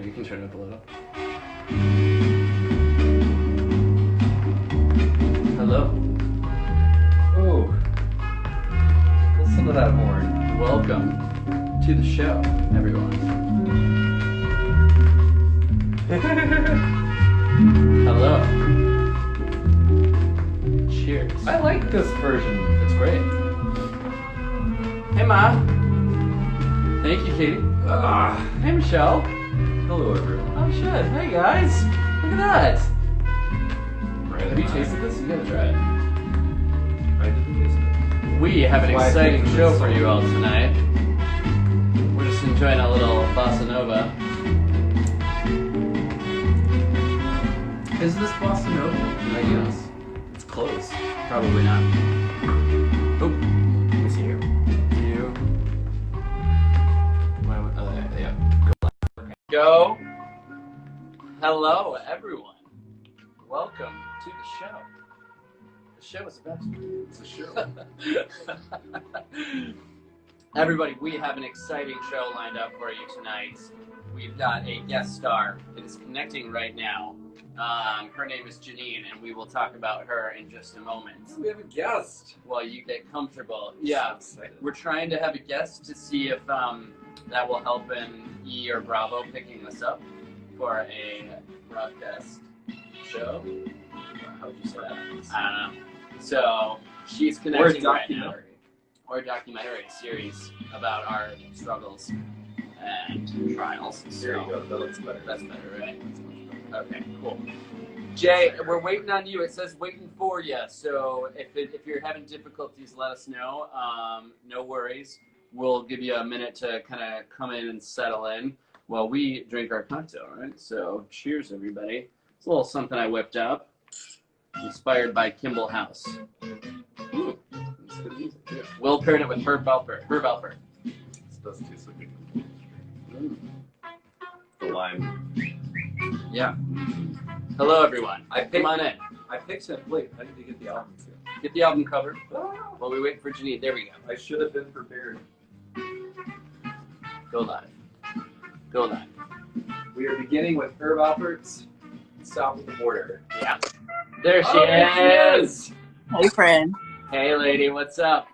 you can turn it up a little. Hello. Oh, listen to that horn. Welcome to the show, everyone. Hello. Cheers. I like this version. It's great. Hey, Ma. Thank you, Katie. Hey, Michelle. Hello, everyone. Oh, shit. Hey, guys. Look at that. Right. Have you tasted this? You gotta try it. I didn't taste it. We have an That's why I exciting picked show this for one. you all tonight. We're just enjoying a little bossa nova. Is this bossa nova? I guess. It's close. Probably not. Oh, let me see here. You. Yeah. Go. Hello, everyone. Welcome to the show. The show is about to begin. It's a show. Everybody, we have an exciting show lined up for you tonight. We've got a guest star that is connecting right now. Her name is Janeen, and we will talk about her in just a moment. We have a guest. While you get comfortable. Yeah, So excited. we're trying to have a guest to see if that will help in E or Bravo picking us up for a broadcast show. How would you say that? I don't know. So she's connecting right now. Or a documentary series about our struggles and trials. There you go. That looks better. That's better, right? Okay, cool. Jay, we're waiting on you. It says waiting for you. So if you're having difficulties, let us know. No worries. We'll give you a minute to kind of come in and settle in while we drink our cocktail, right? So cheers, everybody. It's a little something I whipped up. Inspired by Kimball House. Ooh. That's good music, too. Will paired it with Herb Alpert. This does taste like the lime. Yeah. Hello, everyone. Come on in. I picked it late. I need to get the album too. Get the album cover while we wait for Janine. There we go. I should have been prepared. Go live. Go live. We are beginning with Herb Alpert's South of the Border. Yeah. There she is. Hey, friend. Hey, lady. What's up?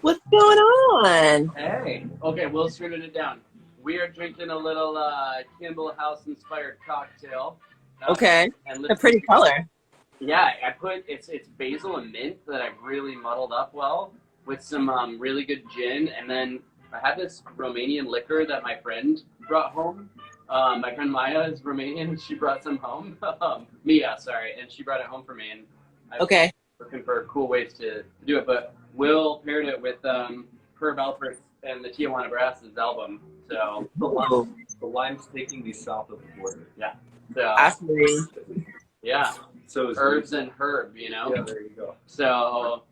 What's going on? Hey. Okay, we'll turn it down. We are drinking a little Kimball House inspired cocktail. Okay. And A pretty color. Yeah, I put it's basil and mint that I've really muddled up well with some really good gin, and then I had this Romanian liquor that my friend brought home. My friend Maya is Romanian, and she brought some home. Mia, sorry, and she brought it home for me. And I'm looking for cool ways to do it. But Will paired it with Herb Alpert and the Tijuana Brass's album. So The lime's taking me south of the border. yeah, so Absolutely. yeah, So is herbs and herb, you know. Yeah, there you go. So.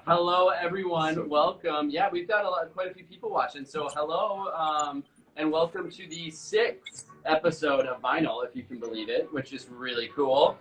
Hello, everyone. So- Welcome. Yeah, we've got quite a few people watching. So hello, and welcome to the 6th episode of VINEL, if you can believe it, which is really cool.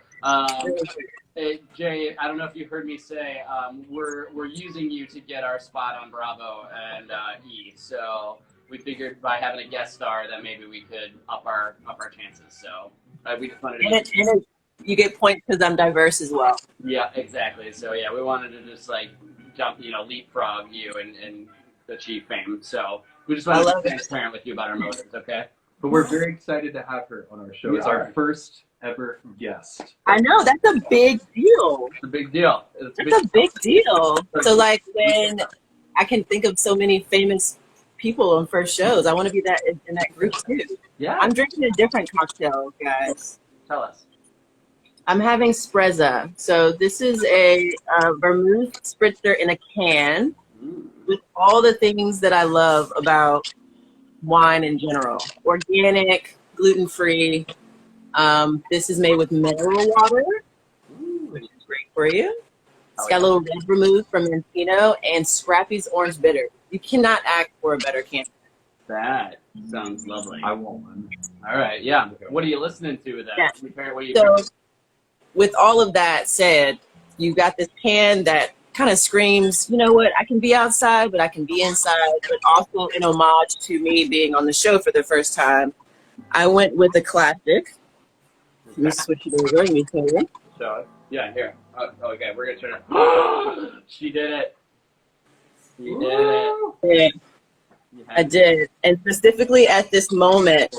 Hey, Jay, I don't know if you heard me say we're using you to get our spot on Bravo and E. So we figured by having a guest star that maybe we could up our chances. So we just wanted to. And you get points because I'm diverse as well. Yeah, exactly. So yeah, we wanted to just like jump, leapfrog you and achieve fame. So we just wanted to be transparent with you about our motives, okay? But we're very excited to have her on our show. We It's are. our first ever guest. I know, that's a big deal. It's a big deal. That's a big deal. So like when I can think of so many famous people on first shows, I want to be that in that group too. Yeah. I'm drinking a different cocktail, guys. Tell us. I'm having Sprezza. So this is a vermouth spritzer in a can with all the things that I love about wine in general. Organic, gluten-free. This is made with mineral water, which is great for you. It's got a little red vermouth from Encino and Scrappy's orange bitter. You cannot ask for a better can. That sounds lovely. I want one. All right, yeah. What are you listening to with that? Yeah. What are you So with all of that said, you've got this can that kind of screams, you know what, I can be outside, but I can be inside, but also in homage to me being on the show for the first time. I went with a classic. Let me switch it over. Let me tell you. So, yeah, here. Oh, okay, we're going to turn it. She did it. She did it. Yeah, I did. And specifically at this moment,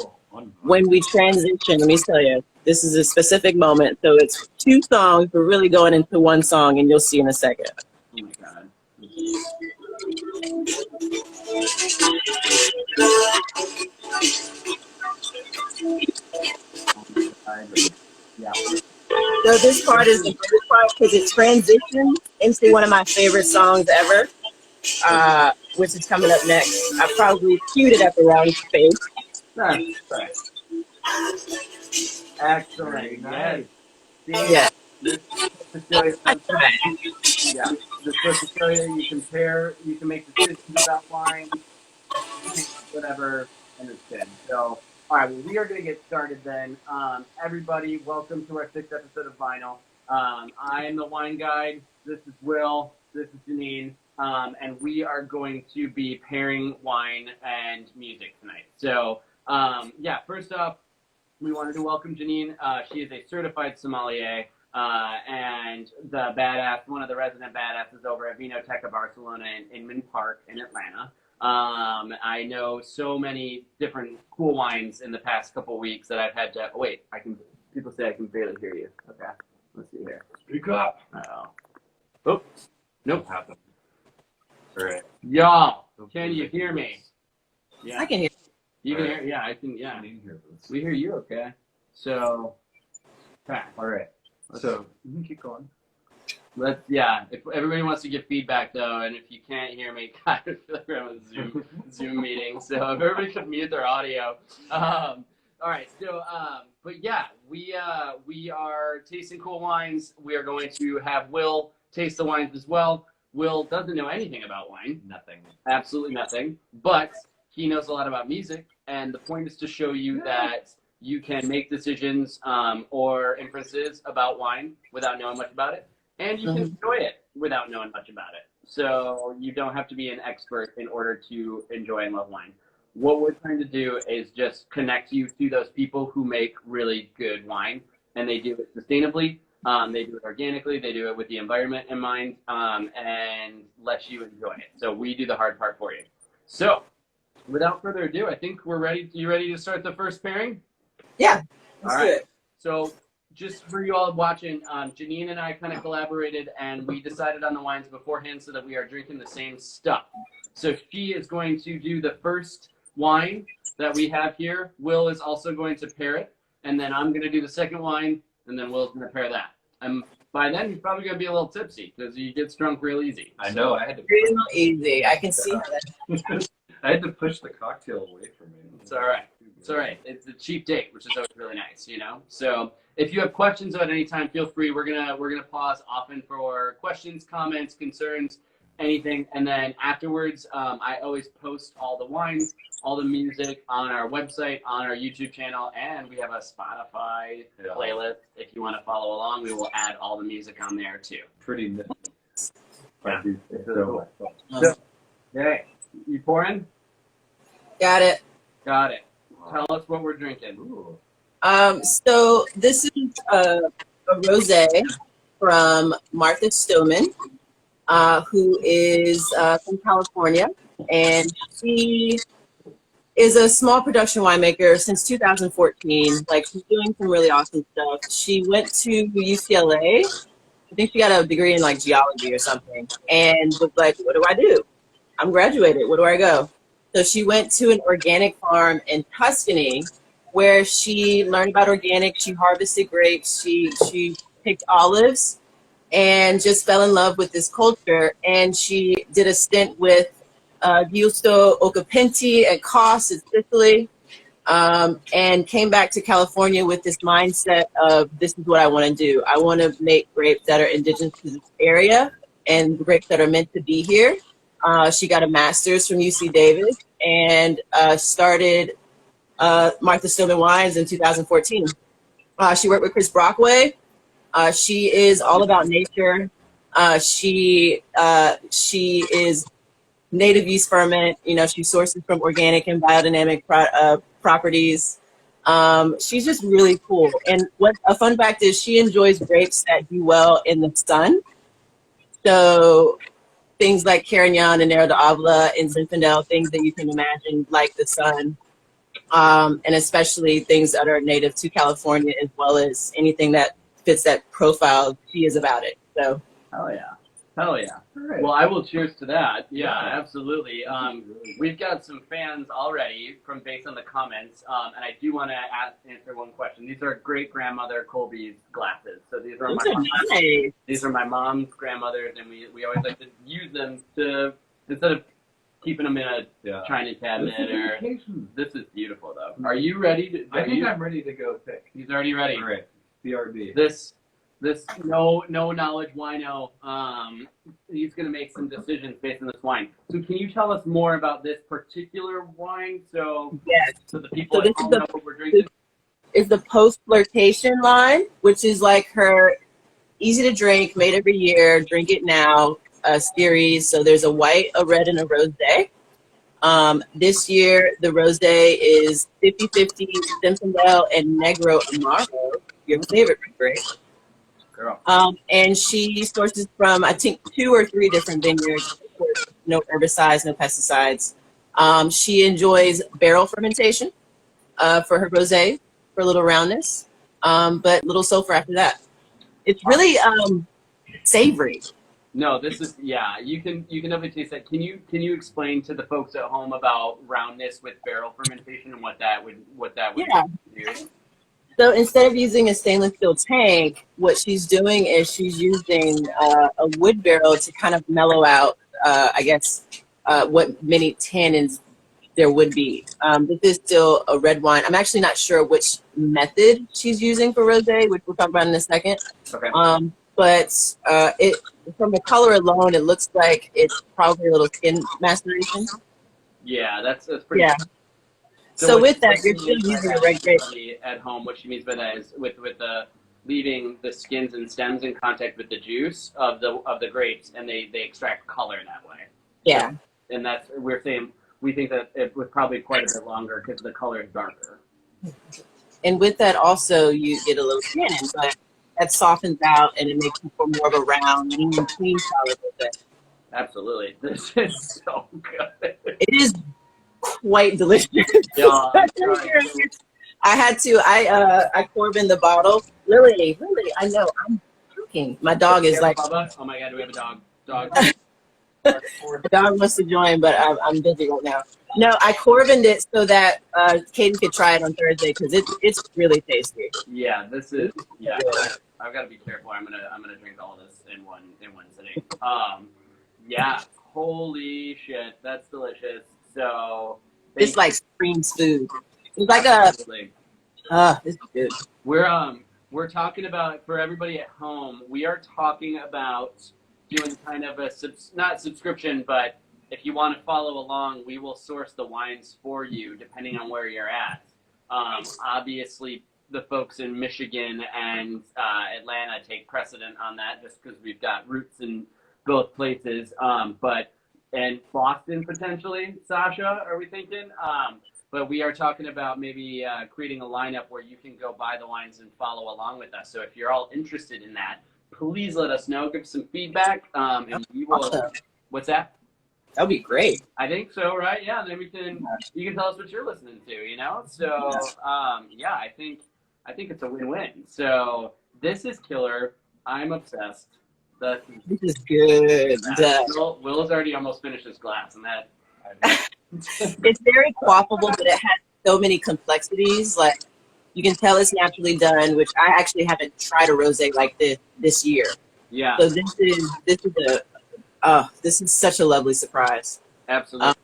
when we transition, let me tell you, this is a specific moment. So it's 2 songs. We're really going into 1 song, and you'll see in a second. Oh, my God. Yeah. So this part is the favorite part because it transitions into one of my favorite songs ever, which is coming up next. I probably cued it at the wrong space. Right. Excellent. Yes. Yeah. This Cecilia, yeah. This was Cecilia, you can make decisions about wine, whatever, and it's good. So, all right, well, we are going to get started then. Everybody, welcome to our 6th episode of Vinyl. I am the wine guide. This is Will. This is Janeen. And we are going to be pairing wine and music tonight. So, yeah, first off, we wanted to welcome Janeen. She is a certified sommelier and the badass, one of the resident badasses over at Vinoteca Barcelona in Inman Park in Atlanta. I know so many different cool wines in the past couple weeks that I've had to. Oh, wait, people say I can barely hear you. Okay, let's see here. Speak up. Oh, nope. All right. Y'all, can you hear me? Yeah, I can hear. you can hear. Yeah, I can. Yeah, we hear you. Okay, so, okay, all right. So you can keep going. Yeah, if everybody wants to give feedback though, and if you can't hear me, I feel like we're on a Zoom meeting. So if everybody could mute their audio. All right. So, but yeah, we are tasting cool wines. We are going to have Will taste the wines as well. Will doesn't know anything about wine. Nothing. Absolutely nothing. But he knows a lot about music, and the point is to show you that you can make decisions or inferences about wine without knowing much about it. And you can enjoy it without knowing much about it. So you don't have to be an expert in order to enjoy and love wine. What we're trying to do is just connect you to those people who make really good wine. And they do it sustainably. They do it organically. They do it with the environment in mind and let you enjoy it. So we do the hard part for you. So without further ado, I think we're ready. You ready to start the first pairing? Yeah. All right. So just for you all watching, Janeen and I kind of collaborated and we decided on the wines beforehand so that we are drinking the same stuff. So she is going to do the first wine that we have here. Will is also going to pair it. And then I'm going to do the second wine. And then Will's going to pair that. And by then, he's probably going to be a little tipsy because he gets drunk real easy. I know. I had to. Real easy. I can see that. I had to push the cocktail away from me. It's all right. It's all right. It's a cheap date, which is always really nice, you know. So if you have questions at any time, feel free. We're gonna pause often for questions, comments, concerns, anything. And then afterwards, I always post all the wines, all the music on our website, on our YouTube channel, and we have a Spotify playlist. If you want to follow along, we will add all the music on there too. Pretty nifty. Yeah. So, Okay, you pouring? Got it. Got it. Tell us what we're drinking. Ooh. So this is a rosé from Martha Stoumen, who is from California, and she is a small production winemaker since 2014. Like, she's doing some really awesome stuff. She went to UCLA. I think she got a degree in like geology or something, and was like, "What do I do? I'm graduated. Where do I go?" So she went to an organic farm in Tuscany where she learned about organic. She harvested grapes. She picked olives and just fell in love with this culture. And she did a stint with Giusto Occhipinti at Kos in Sicily, and came back to California with this mindset of, this is what I want to do. I want to make grapes that are indigenous to this area and grapes that are meant to be here. She got a master's from UC Davis and started Martha Stoumen Wines in 2014. She worked with Chris Brockway. She is all about nature. She is native yeast ferment. You know, she sources from organic and biodynamic properties. She's just really cool. And what a fun fact is, she enjoys grapes that do well in the sun. So things like Carignan and Nero d'Avola and Zinfandel, things that you can imagine like the sun, and especially things that are native to California, as well as anything that fits that profile. She is about it. So. Hell yeah. Hell yeah. Right. Well, I will cheers to that. Yeah, absolutely. We've got some fans already from based on the comments, and I do want to answer one question. These are great grandmother Colby's glasses. So these are these are my mom's grandmother's, and we always like to use them to, instead of keeping them in a china cabinet or. This is beautiful though. Are you ready? I think I'm ready to go pick. He's already ready. All right. BRB. This no knowledge wino, he's going to make some decisions based on this wine. So can you tell us more about this particular wine? So the people at home know what we're drinking. Is the post-Flirtation line, which is like her easy to drink, made every year, drink it now series. So there's a white, a red, and a rosé. This year, the rosé is 50-50 Zinfandel and Negro Amaro, your favorite grape. Girl. And she sources from, I think, 2 or 3 different vineyards. No herbicides, no pesticides. She enjoys barrel fermentation for her rosé, for a little roundness, but little sulfur after that. It's really savory. No, this is You can definitely taste that. Can you explain to the folks at home about roundness with barrel fermentation and what that would do? So instead of using a stainless steel tank, what she's doing is she's using a wood barrel to kind of mellow out, what many tannins there would be. This is still a red wine. I'm actually not sure which method she's using for rosé, which we'll talk about in a second. Okay. But it, from the color alone, it looks like it's probably a little skin maceration. Yeah, that's pretty. Yeah. So with that, you're still using a red grape. At home, what she means by that is with the leaving the skins and stems in contact with the juice of the grapes, and they extract color that way. Yeah. And that's we think that it was probably quite a bit longer because the color is darker. And with that, also you get a little tannin, but that softens out and it makes it for more of a round, lean, clean salad with it. Absolutely, this is so good. It is quite delicious. Yeah, I Corbin the bottle. Lily, I know I'm joking. My dog is like, Bubba? Oh my God, do we have a dog? The dog wants to join, but I'm busy right now. No, I Corbined it so that Kaden could try it on Thursday because it's really tasty. Yeah, this is I've got to be careful. I'm gonna drink all this in one sitting. Yeah, holy shit, that's delicious. So it's like screams food. It's like this is good. We're talking about, for everybody at home, we are talking about doing kind of a not subscription, but if you want to follow along, we will source the wines for you depending on where you're at. Obviously, the folks in Michigan and Atlanta take precedent on that just because we've got roots in both places. And Boston potentially, Sasha, are we thinking? But we are talking about maybe creating a lineup where you can go buy the wines and follow along with us. So if you're all interested in that, please let us know. Give some feedback, and we will. Awesome. What's that? That'd be great. I think so, right? Yeah. Then you can tell us what you're listening to. You know. So I think it's a win-win. So this is killer. I'm obsessed. This is good. Will's already almost finished his glass, and that. It's very quaffable, but it has so many complexities. Like you can tell it's naturally done, which I actually haven't tried a rosé like this year. Yeah. So this is such a lovely surprise. Absolutely.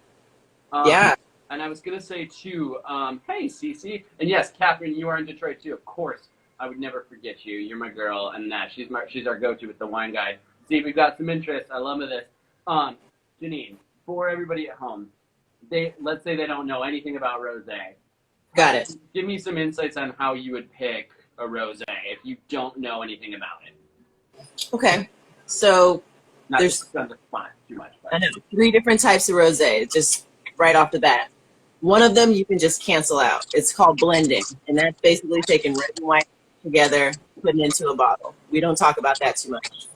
Yeah. And I was gonna say too, hey Cece, and yes, Catherine, you are in Detroit too. Of course, I would never forget you. You're my girl, and she's our go-to with the wine guide. See, we've got some interest. I love this. Janeen, for everybody at home, let's say they don't know anything about rosé. Got it. Give me some insights on how you would pick a rosé if you don't know anything about it. Okay, so there's too much. I know 3 different types of rosé, just right off the bat. One of them you can just cancel out. It's called blending, and that's basically taking red and white together, putting it into a bottle. We don't talk about that too much.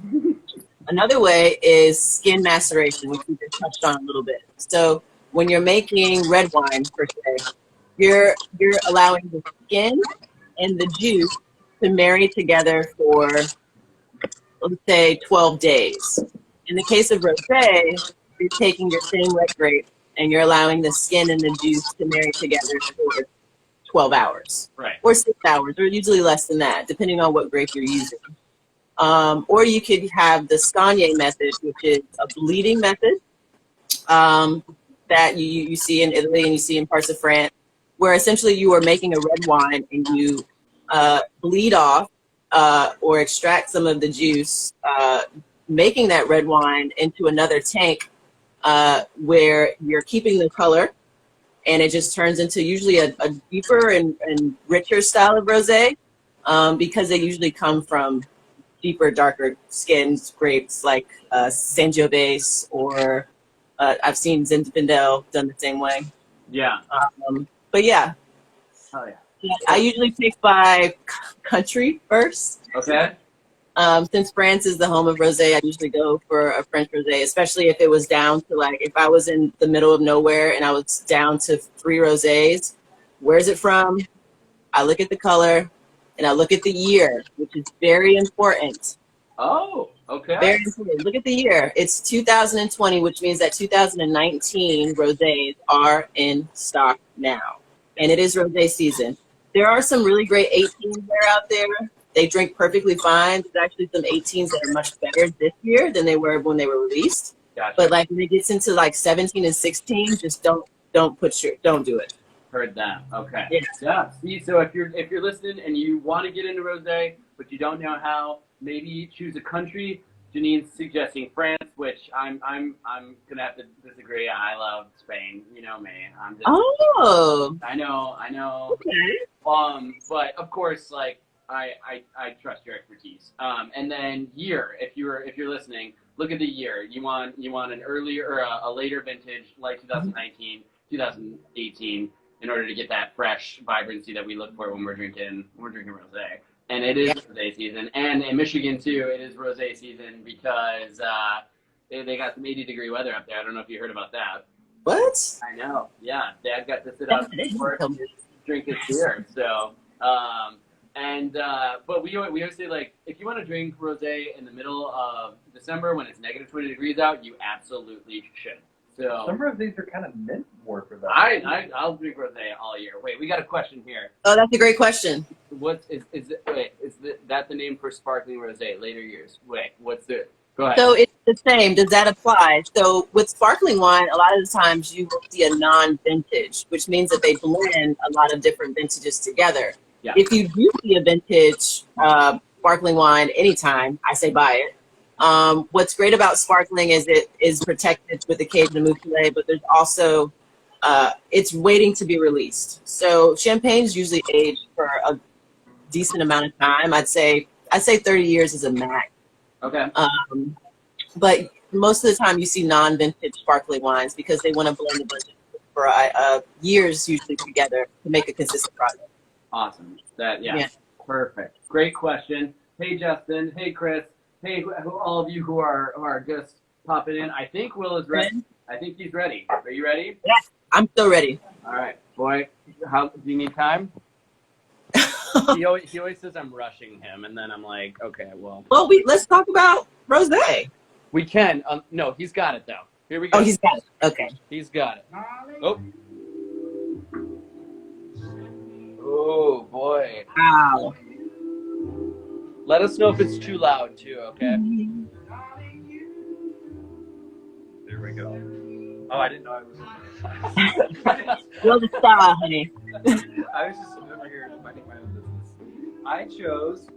Another way is skin maceration, which we just touched on a little bit. So when you're making red wine, per se, you're allowing the skin and the juice to marry together for, let's say, 12 days. In the case of rosé, you're taking your same red grape and you're allowing the skin and the juice to marry together for 12 hours. Right. Or 6 hours, or usually less than that, depending on what grape you're using. Or you could have the Scagné method, which is a bleeding method that you see in Italy and you see in parts of France, where essentially you are making a red wine and you bleed off or extract some of the juice, making that red wine into another tank where you're keeping the color, and it just turns into usually a deeper and richer style of rosé because they usually come from deeper, darker skinned grapes like Sangiovese, or I've seen Zinfandel done the same way. Yeah. But yeah. Oh yeah. I usually pick by country first. Okay. Since France is the home of rosé, I usually go for a French rosé, especially if it was down to, like, if I was in the middle of nowhere and I was down to 3 rosés, where's it from? I look at the color and I look at the year, which is very important. Oh, okay. Very important. Look at the year. It's 2020, which means that 2019 rosés are in stock now. And it is rosé season. There are some really great 18s there out there. They drink perfectly fine. There's actually some 18s that are much better this year than they were when they were released. Gotcha. But like when it gets into like 17 and 16, just don't do it. Heard that. Okay. Yeah. Yeah. See, so if you're listening and you want to get into rosé, but you don't know how, maybe choose a country. Janeen's suggesting France, which I'm gonna have to disagree. I love Spain. You know me. I'm just. Oh. I know. Okay. But of course, like I trust your expertise. And then year, if you're listening, look at the year. You want an earlier or a later vintage like 2019, 2018, in order to get that fresh vibrancy that we look for when we're drinking rosé. And it is rosé season, and in Michigan too, it is rosé season because they got some 80-degree weather up there. I don't know if you heard about that. What? I know. Yeah, Dad got to sit out for drink his beer. So, but we always say, like, if you want to drink rosé in the middle of December when it's negative 20 degrees out, you absolutely should. So some rosés are kind of meant more for that. I'll drink rosé all year. Wait, we got a question here. Oh, that's a great question. Is that the name for sparkling rosé later years? Wait, what's the? Go ahead. So it's the same. Does that apply? So with sparkling wine, a lot of the times you will see a non-vintage, which means that they blend a lot of different vintages together. Yeah. If you do see a vintage sparkling wine anytime, I say buy it. What's great about sparkling is it is protected with the cave de Moutelet, but there's also it's waiting to be released. So champagne's usually aged for a decent amount of time. I'd say 30 years is a max. Okay. But most of the time you see non-vintage sparkling wines because they want to blend a bunch for years usually together to make a consistent product. Awesome. Yeah. Perfect. Great question. Hey Justin. Hey Chris. Hey all of you who are just popping in. I think Will is ready. I think he's ready. Are you ready? Yeah, I'm still ready. All right, boy. How do you need time? He always says I'm rushing him, and then I'm like, okay, well. Well, let's talk about rosé. We can. No, he's got it though. Here we go. Oh, he's got it. Okay. He's got it. Oh. Oh boy. Wow. Let us know if it's too loud too. Okay. There we go. Oh, I didn't know I was. You're the star, honey. I was just over here minding my own business. I chose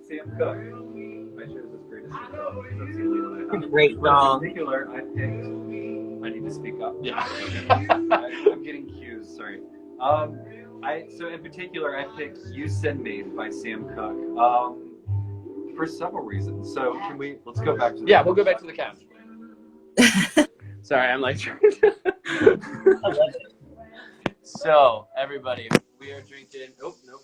Sam Cooke. I chose this greatest song. That's the only one I have. Great song. In particular, I picked. I need to speak up. Yeah. I'm getting cues. Sorry. So in particular, I picked "You Send Me" by Sam Cooke. For several reasons. So let's go back to we'll go back to the couch. Sorry, I'm like So, everybody, we are drinking. Oh, nope.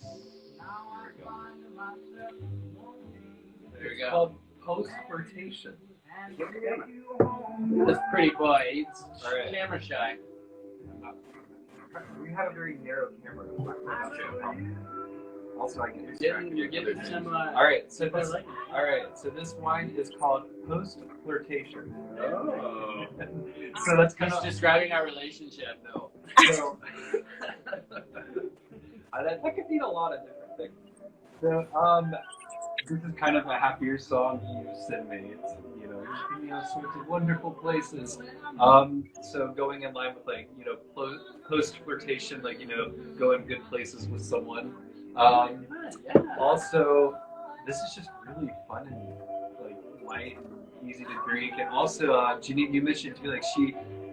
There we It's go. called post-flirtation. This pretty boy, he's All right. camera shy. We had a very narrow camera. Also, I get You're distracted. getting some. All right, so people this, like it. all right, so this wine is called post-flirtation. Oh. So that's kind He's of describing our relationship, though. so, that could mean a lot of different things. So, this is kind of a happier song you send me. It's, you know, sorts of wonderful places. So going in line with like, post flirtation, like, going good places with someone. Also, this is just really fun and like light and easy to drink. And also, Janeen, you mentioned too, like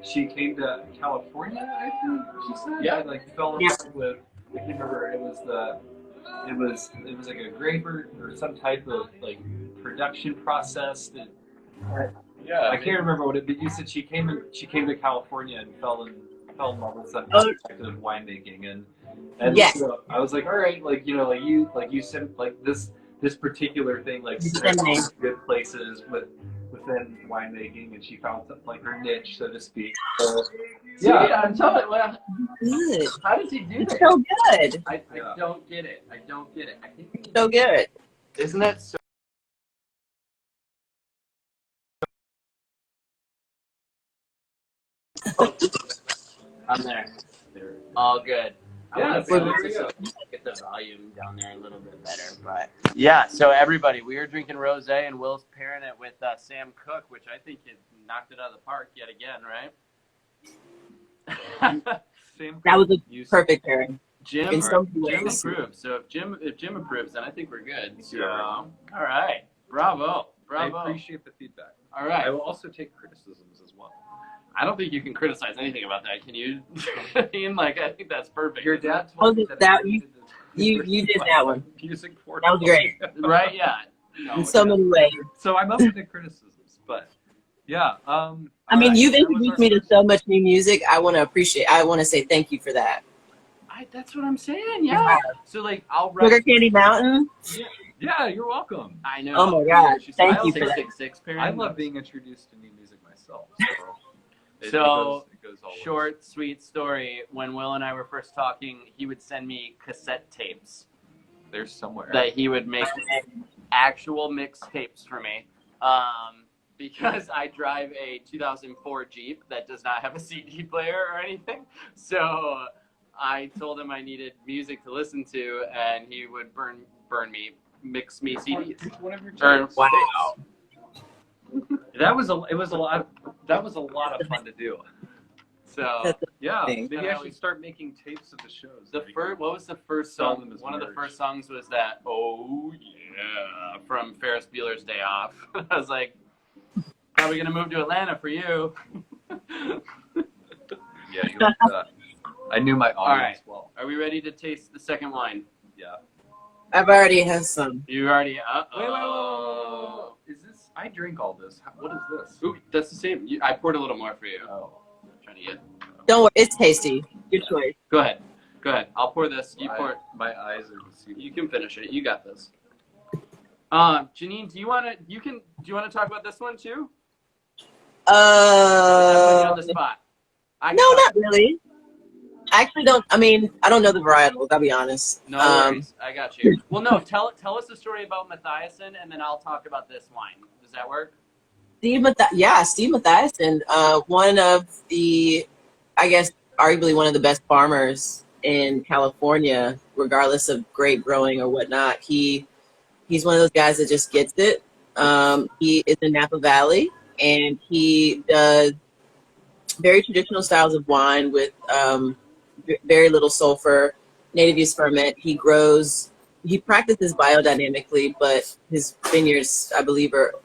she came to California, I think she said. Yeah. And, like fell in love with. I can't remember. It was like a grape or some type of like production process that. Yeah. I can't remember what it. But you said she came to California and fell in love with some type of winemaking and Yes. so I was like, all right, like you said, like this particular thing, like good places within winemaking, and she found something like her niche, so to speak. So, Yeah, I'm telling. Well, Good. how does he do It's that? so good. I don't get it. I think So good. isn't that so? I'm there. All good. Yeah, I want there you go. to get the volume down there a little bit better, but yeah. So everybody, we are drinking rosé, and Will's pairing it with Sam Cooke, which I think it knocked it out of the park yet again, right? That was a perfect pairing. Jim, In some Jim ways. approves. So if Jim approves, then I think we're good. So, Yeah. all right, bravo. I appreciate the feedback. All right. I will also take criticisms as well. I don't think you can criticize anything about that. Can you? Ian, like, I think that's perfect. Your dad Oh, told me that- I needed to- you did that one. Music for That was great. Right? Yeah. No, In so many ways. So I'm open to criticisms, but yeah. I mean, you've introduced me to so much new music. I want to say thank you for that. That's what I'm saying. Yeah. So like, I'll write. Sugar Candy Mountain. Yeah, you're welcome. I know. Oh my God. Thank I'll you take for that. 6 pairing. I love being introduced to new music myself. So, So, it goes all ways. short, sweet story. When Will and I were first talking, he would send me cassette tapes There's somewhere. that he would make actual mix tapes for me. Because I drive a 2004 Jeep that does not have a CD player or anything. So I told him I needed music to listen to, and he would mix me CDs. Pick one of your Or- tapes. Wow. That was a lot of fun to do. So That's Yeah, Thing. maybe I should start making tapes of the shows. what was the first Sell song? them as One of the merch. first songs was that "Oh Yeah" from Ferris Bueller's Day Off. I was like, probably gonna move to Atlanta for you. Yeah, you like that. I knew my audience well. Are we ready to taste the second wine? Yeah. I've already had some. You already. Wait. Is this? I drink all this. What is this? Ooh, that's the same. I poured a little more for you. Oh. Trying to get. Don't worry, it's tasty. Good choice. Go ahead. I'll pour this. You pour it. My eyes are deceiving. You can finish it. You got this. Janeen, do you want to talk about this one too? I'm putting you on the spot. No, not really. I actually don't. I mean, I don't know the varietals. I'll be honest. No worries. I got you. Well, no. Tell us the story about Matthiason, and then I'll talk about this wine. Does that work? Steve Matthiason, one of the, I guess, arguably one of the best farmers in California, regardless of grape growing or whatnot. He's one of those guys that just gets it. He is in Napa Valley, and he does very traditional styles of wine with very little sulfur, native use ferment. He practices biodynamically, but his vineyards, I believe, are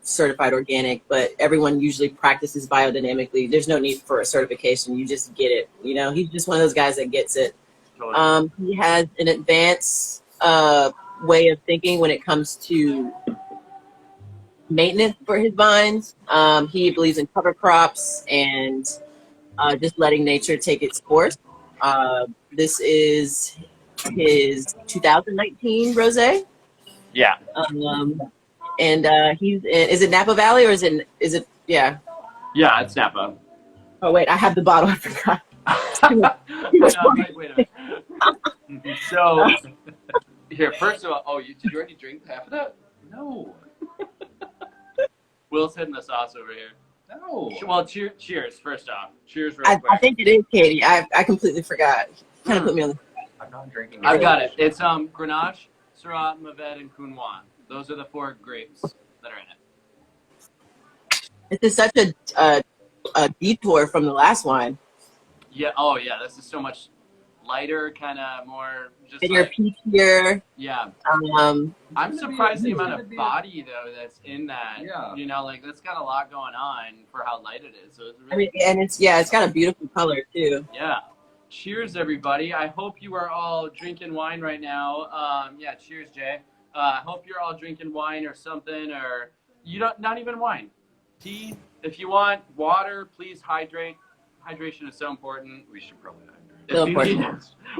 certified organic, but everyone usually practices biodynamically. There's no need for a certification. You just get it. He's just one of those guys that gets it. Totally. He has an advanced way of thinking when it comes to maintenance for his vines. He believes in cover crops and just letting nature take its course. This is his 2019 rosé. Yeah. And is it Napa Valley or is it yeah? Yeah, it's Napa. Oh wait, I have the bottle. I forgot. No, wait a minute. So here, first of all, did you already drink half of that? No. Will's hitting the sauce over here. No. Well, cheers. First off, cheers, real quick. I think it is Katie. I completely forgot. Kind of put me on. I'm not drinking. I've got it. It's Grenache, Syrah, Mourvedre, and coo-nwah. Those are the 4 grapes that are in it. This is such a detour from the last wine. Yeah. Oh, yeah. This is so much lighter, kind of more just And your peachier. Yeah. I'm surprised the amount of body though that's in that. Yeah. You know, like that's got a lot going on for how light it is. So it's really. And it's got a beautiful color too. Yeah. Cheers, everybody. I hope you are all drinking wine right now. Yeah. Cheers, Jay. I hope you're all drinking wine or something, or not even wine. Tea. If you want water, please hydrate. Hydration is so important. We should probably hydrate.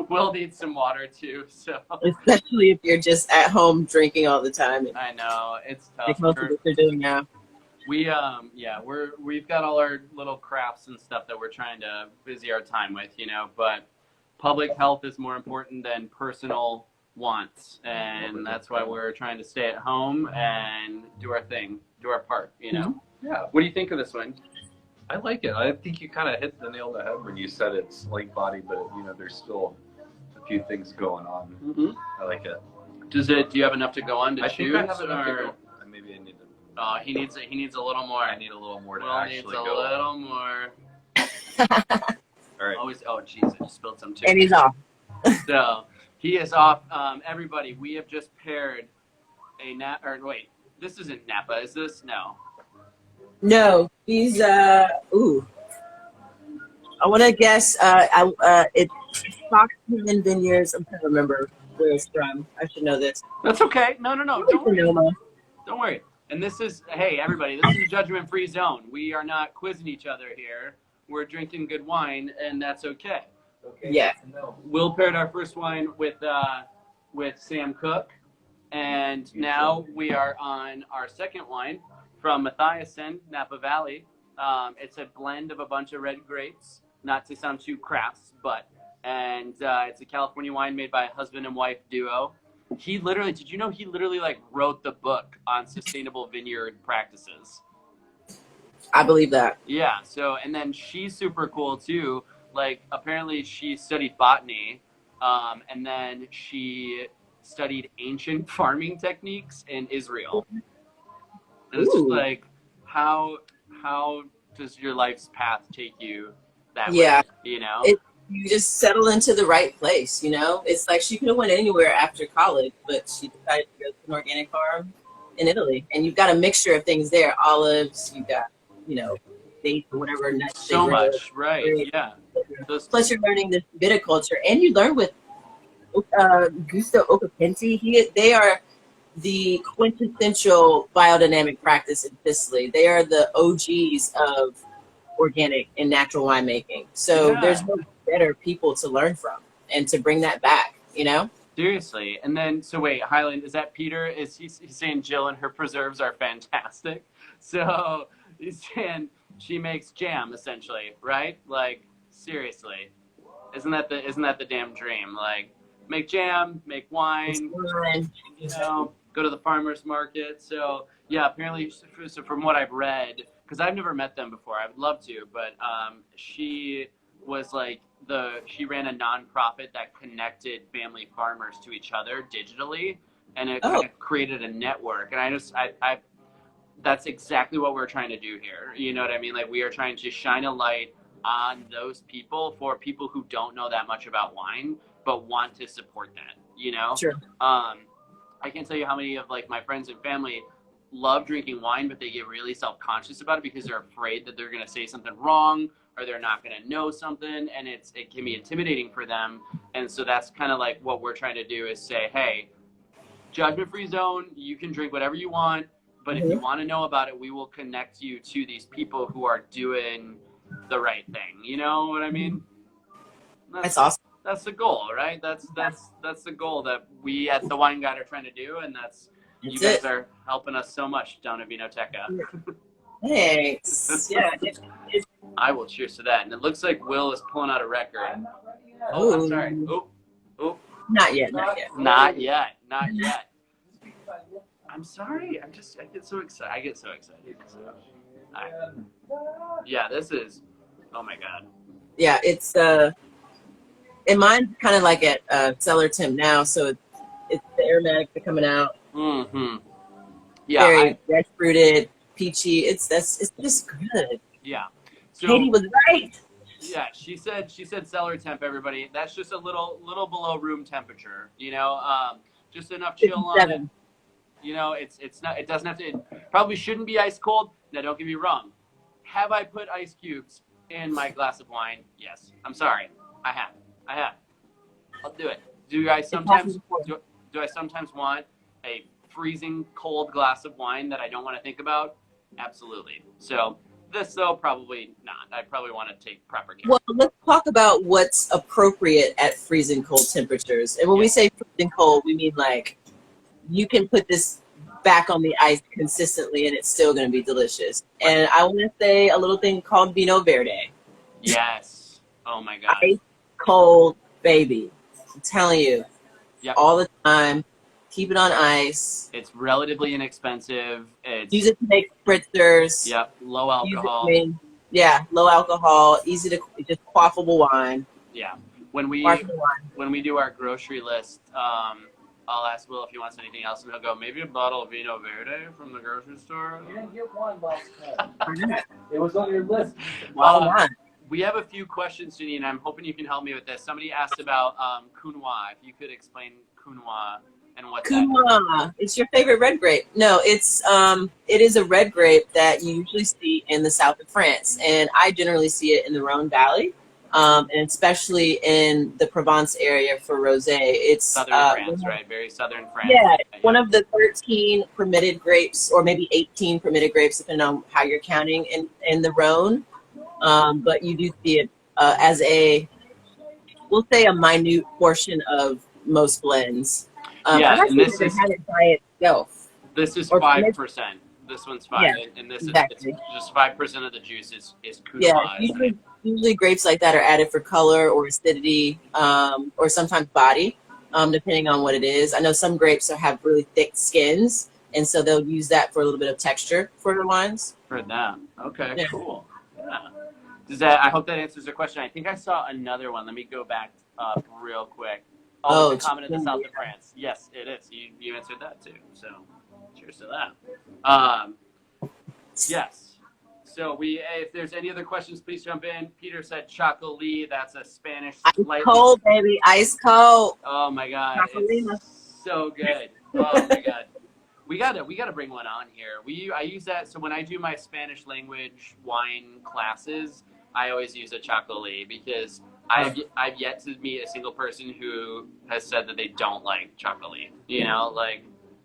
We'll need some water too. So especially if you're just at home drinking all the time. I know it's tough. Like most of what they're doing now. We've got all our little crafts and stuff that we're trying to busy our time with, you know. But public health is more important than personal wants, and that's why we're trying to stay at home and do our thing, do our part, you know. Yeah. What do you think of this one? I like it. I think you kind of hit the nail on the head when you said it's light body, but you know, there's still a few things going on. Mm-hmm. I like it. Do you have enough to go on to choose? I think I have enough to go. Maybe I need to. He needs a little more. I need a little more to Will actually needs go. a little more. All right. Always. Oh, jeez, I just spilled some too. And he's off. So he is off. Everybody, we have just paired a wait, this isn't Napa, is this? No. No, he's ooh. I want to guess. It's Stockton Vineyards. I'm trying to remember where it's from. I should know this. That's okay. No. Don't worry. Sonoma. Don't worry. And this is, hey, everybody, this is a judgment-free zone. We are not quizzing each other here. We're drinking good wine, and that's okay. Okay. Yeah. Will paired our first wine with Sam Cooke, and now we are on our second wine from Matthiason, Napa Valley. It's a blend of a bunch of red grapes, not to sound too crass, and it's a California wine made by a husband and wife duo. Did you know he literally like wrote the book on sustainable vineyard practices? I believe that. Yeah. So, and then she's super cool too. Like apparently she studied botany, and then she studied ancient farming techniques in Israel. And it's just like, how does your life's path take you that way? You know? You just settle into the right place, you know? It's like she could have went anywhere after college, but she decided to go to an organic farm in Italy. And you've got a mixture of things there. Olives, you've got, you know, dates or whatever. Nuts so much, right, yeah. Plus you're learning this viticulture. And you learn with Gusto Occhipinti. They are the quintessential biodynamic practice in Sicily. They are the OGs of organic and natural winemaking. So there's no better people to learn from and to bring that back, you know? Seriously. And then, so wait, Highland, is that Peter? Is he's saying Jill and her preserves are fantastic? So he's saying she makes jam essentially, right? Like, seriously. Isn't that the damn dream? Like, make jam, make wine, you know, go to the farmer's market. So yeah, apparently, so from what I've read, because I've never met them before, I would love to, but she was like she ran a nonprofit that connected family farmers to each other digitally, and it kind of created a network. And I that's exactly what we're trying to do here. You know what I mean? Like we are trying to shine a light on those people, for people who don't know that much about wine but want to support that, you know? Sure. I can't tell you how many of like my friends and family love drinking wine, but they get really self-conscious about it because they're afraid that they're going to say something wrong or they're not going to know something, and it can be intimidating for them. And so that's kind of like what we're trying to do is say, hey, judgment-free zone, you can drink whatever you want, but if you want to know about it, we will connect you to these people who are doing the right thing. You know what I mean? That's awesome. That's the goal, right? That's the goal that we at the Wine Guide are trying to do, and you guys are helping us so much down at Vinoteca. Thanks. Yeah. I will cheers to that. And it looks like Will is pulling out a record. Oh, I'm sorry. Oh. Not yet. Not yet. I'm sorry. I get so excited. So, yeah, this is, oh my God. Yeah, it's, and mine's kind of like at cellar temp now, so it's the aromatics are coming out. Mm-hmm. Yeah. Very red fruited, peachy. It's just good. Yeah. So, Katie was right. Yeah, she said cellar temp, everybody. That's just a little below room temperature, just enough chill on it. It's not, it doesn't have to, it probably shouldn't be ice cold. Now, don't get me wrong. Have I put ice cubes in my glass of wine? Yes. I'm sorry. I have. I'll do it. Do I sometimes want a freezing cold glass of wine that I don't want to think about? Absolutely. So this, though, probably not. I probably want to take proper care. Well, let's talk about what's appropriate at freezing cold temperatures. And when we say freezing cold, we mean like you can put this back on the ice consistently and it's still going to be delicious. And I want to say a little thing called Vinoteca. Yes. Oh, my God. Ice cold, baby. I'm telling you. Yep. All the time. Keep it on ice. It's relatively inexpensive. Use it to make spritzers. Yep. Low alcohol. Low alcohol. Easy to just quaffable wine. Yeah. When we do our grocery list, I'll ask Will if he wants anything else, and he'll go, maybe a bottle of Vino Verde from the grocery store. You didn't get one last time. It was on your list. We have a few questions, Janeen, and I'm hoping you can help me with this. Somebody asked about coo-nwah. If you could explain coo-nwah and what coo-nwah. It's your favorite red grape. No, it is a red grape that you usually see in the south of France, and I generally see it in the Rhone Valley, and especially in the Provence area for rosé. It's southern France, right? Very southern France. Yeah, one of the 13 permitted grapes, or maybe 18 permitted grapes, depending on how you're counting in the Rhone. But you do see it as we'll say a minute portion of most blends. And this is had it by itself. This is 5%. This one's 5%, and this exactly. is just 5% of the juice is coo-nwah. Yeah, usually grapes like that are added for color or acidity, or sometimes body, depending on what it is. I know some grapes have really thick skins, and so they'll use that for a little bit of texture for their wines. For them, okay, cool. Yeah. I hope that answers the question. I think I saw another one. Let me go back up real quick. It's a comment in the south of France. Yes, it is. You answered that too. So, cheers to that. Yes. So if there's any other questions, please jump in. Peter said chocolate. That's a Spanish. Ice cold, baby. Ice cold. Oh my God. It's so good. Oh my God. We gotta bring one on here. I use that. So when I do my Spanish language wine classes, I always use a chocolate because I've yet to meet a single person who has said that they don't like chocolate.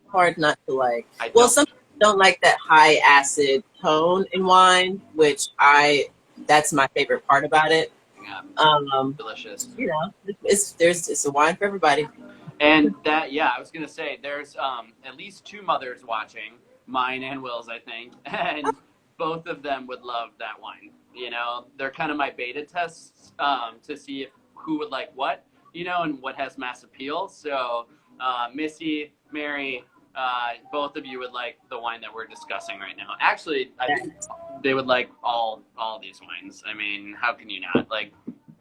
Hard not to like. Some people don't like that high acid tone in wine, which that's my favorite part about it. Yeah. Delicious. It's a wine for everybody. And I was gonna say there's at least 2 mothers watching, mine and Will's, I think, and both of them would love that wine. They're kind of my beta tests to see who would like what, and what has mass appeal. So Missy, Mary, both of you would like the wine that we're discussing right now. Actually, I think they would like all these wines. I mean, how can you not?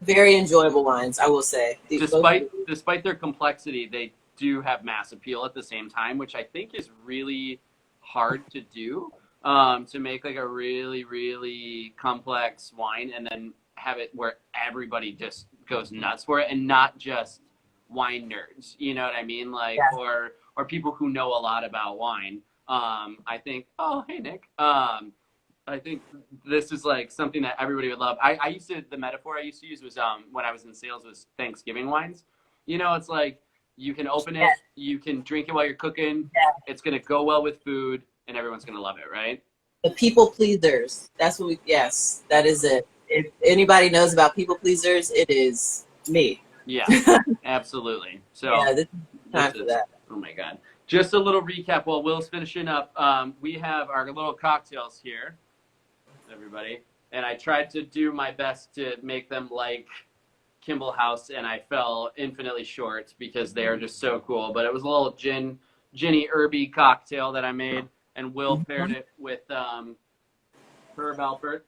Very enjoyable wines, I will say. Despite their complexity, they do have mass appeal at the same time, which I think is really hard to do. To make a really, really complex wine and then have it where everybody just goes nuts for it, and not just wine nerds. You know what I mean? Or people who know a lot about wine. I think. Oh, hey Nick. I think this is something that everybody would love. The metaphor I used to use was when I was in sales was Thanksgiving wines. It's you can open it, you can drink it while you're cooking. It's gonna go well with food, and everyone's gonna love it, right? The people pleasers. That's what that is it. If anybody knows about people pleasers, it is me. Yeah, absolutely. So Yeah, this is time for that. Oh my God. Just a little recap while Will's finishing up. We have our little cocktails here, everybody. And I tried to do my best to make them like Kimball House, and I fell infinitely short because they are just so cool. But it was a little ginny herby cocktail that I made, and Will paired it with herb Alpert.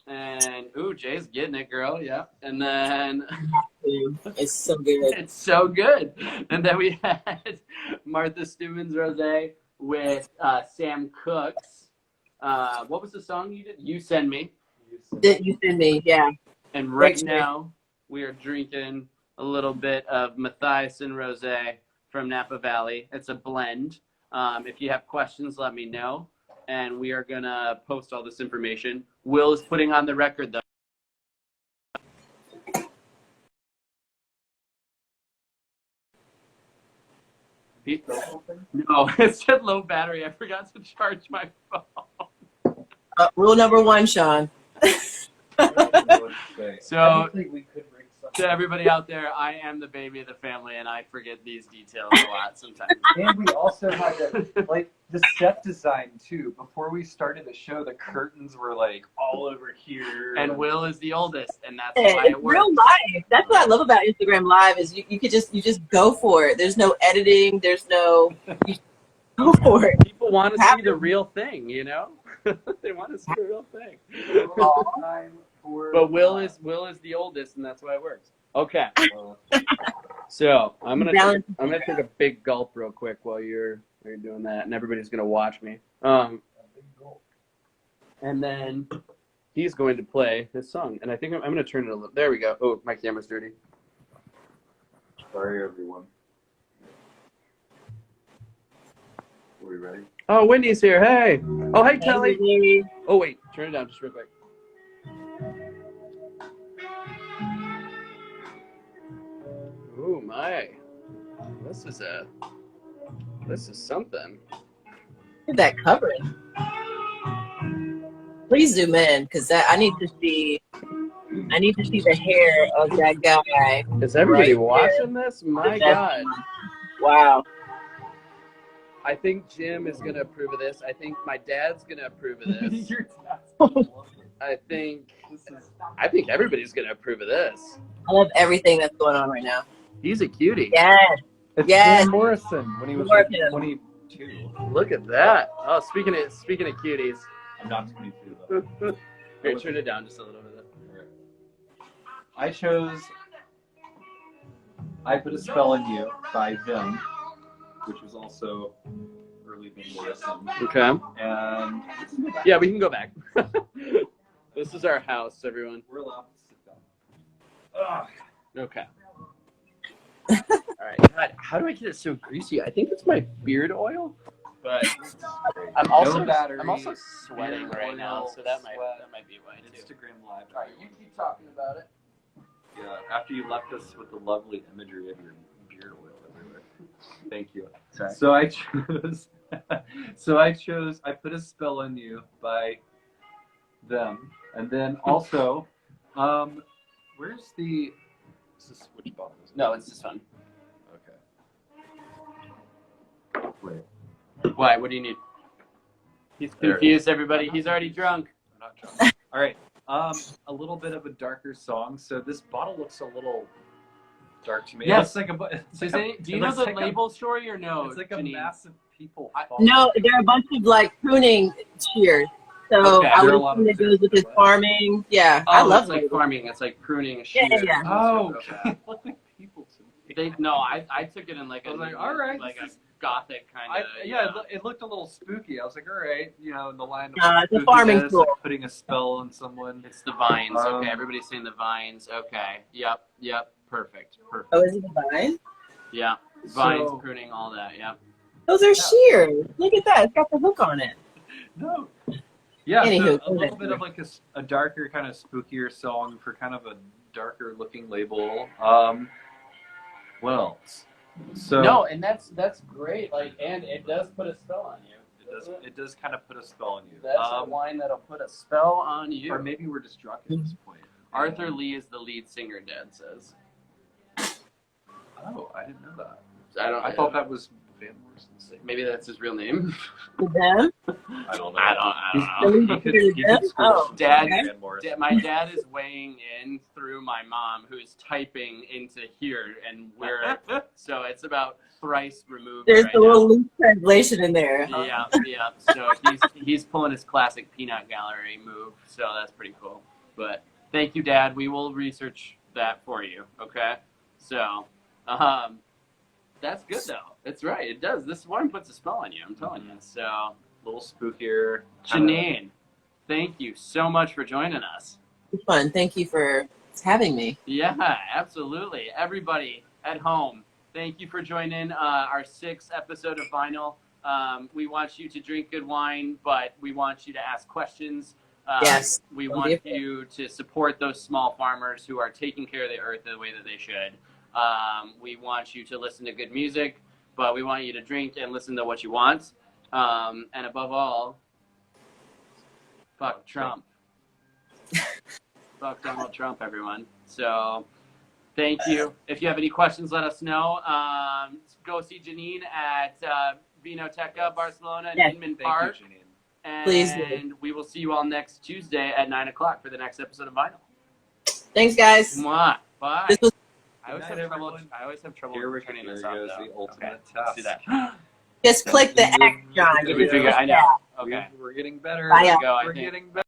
And ooh, Jay's getting it, girl. Yeah. And then it's so good. It's so good. And then we had Martha Steuben's Rosé with Sam Cooke's. What was the song you did? You Send Me. You Send Me, yeah. And right now we are drinking a little bit of Matthiason Rosé from Napa Valley. It's a blend. If you have questions, let me know. And we are going to post all this information. Will is putting on the record, though. No, it said low battery. I forgot to charge my phone. Rule number 1, Sean. So, to everybody out there, I am the baby of the family, and I forget these details a lot sometimes. And we also had like the set design too. Before we started the show, the curtains were like all over here. And Will is the oldest, and that's why it works. Real life. That's what I love about Instagram Live is you just go for it. There's no editing. There's no you go for it. People want to see the real thing, you know. They want to see the real thing. But Will is the oldest, and that's why it works. Okay. So I'm gonna take a big gulp real quick while you're doing that, and everybody's gonna watch me. And then he's going to play his song, and I think I'm gonna turn it a little. There we go. Oh, my camera's dirty. Sorry, everyone. Are we ready? Oh, Wendy's here. Hey. Oh, hey, Kelly. Hey. Oh, wait. Turn it down just real quick. Oh my! This is something. Look at that covering. Please zoom in, because I need to see the hair of that guy. Is everybody watching this? My God! Wow. I think Jim is gonna approve of this. I think my dad's gonna approve of this. I think everybody's gonna approve of this. I love everything that's going on right now. He's a cutie. Yes. It's Yes. Jim Morrison when he was like 22. Look at that. Oh, speaking of cuties. I'm not 22 though. Here, turn it down just a little bit. I chose I Put a Spell on You by Vim, which was also early Vim Morrison. Okay. And yeah, we can go back. This is our house, everyone. We're allowed to sit down. Okay. All right. God, how do I get it so greasy? I think it's my beard oil, but I'm also sweating right now, so that might be why too. Instagram Live. All right, you keep talking about it. Yeah, after you left us with the lovely imagery of your beard oil everywhere. Thank you. Sorry. So I chose I Put a Spell on You by them. And then also, where's the which bottle is it? No, it's this one. Okay. Wait. Why? What do you need? He's confused, everybody. He's already drunk. I'm not drunk. All right. A little bit of a darker song. So this bottle looks a little dark to me. Yes. It's like do you know the label story or no? It's like a Janeen? massive people. No, there are a bunch of like pruning shears. So Okay. I would assume it goes with his farming. Yeah, I love it's like farming. It's like pruning a shear. Yeah. Oh, okay. People to me. I took it in like all right, like a gothic kind of. It looked a little spooky. I was like, all right, in the line of it's a farming tool. Like putting a spell on someone. It's the vines. Okay, everybody's saying the vines. Okay, yep, perfect. Oh, is it the vine? Yeah, vines, pruning, all that. Yep. Those are shears. Look at that. It's got the hook on it. No. Yeah, Anywho, so a little bit of like a darker, kind of spookier song for kind of a darker looking label. What else? So no, and that's great. Like, and it does put a spell on you. It does kind of put a spell on you. That's a wine that'll put a spell on you. Or maybe we're just drunk at this point. Arthur Lee is the lead singer, Dad says. Oh, I didn't know that. I I thought that was Van Morrison's. maybe that's his real name. With them? I don't know. I don't know. He could Oh, Dad, okay. Van Morrison. My dad is weighing in through my mom, who's typing into here, and so it's about thrice removed. There's right a little loose translation in there. now. Yeah. So he's pulling his classic peanut gallery move, so that's pretty cool. But thank you, Dad. We will research that for you. Okay. So, that's good though. It's right. It does. This wine puts a spell on you. I'm telling you. So, A little spookier. Janeen, thank you so much for joining us. It's fun. Thank you for having me. Yeah, absolutely. Everybody at home, thank you for joining our 6th episode of Vinyl. We want you to drink good wine, but we want you to ask questions. Yes. We want you to support those small farmers who are taking care of the earth the way that they should. We want you to listen to good music, but we want you to drink and listen to what you want. And above all, fuck Trump. Fuck Donald Trump, everyone. So, thank you. If you have any questions, let us know. Go see Janeen at Vinoteca, Barcelona, in Inman Park. Thank you, Janeen. And Please do. we will see you all next Tuesday at 9 o'clock for the next episode of Vinyl. Thanks, guys. Mwah. Bye. This was I always have trouble Here turning goes this off, the though. ultimate Okay, test. let's do that. just click the X, John. Did we figure? I know. Okay. We're getting better. Bye, There y'all. we go, I We're think. getting better.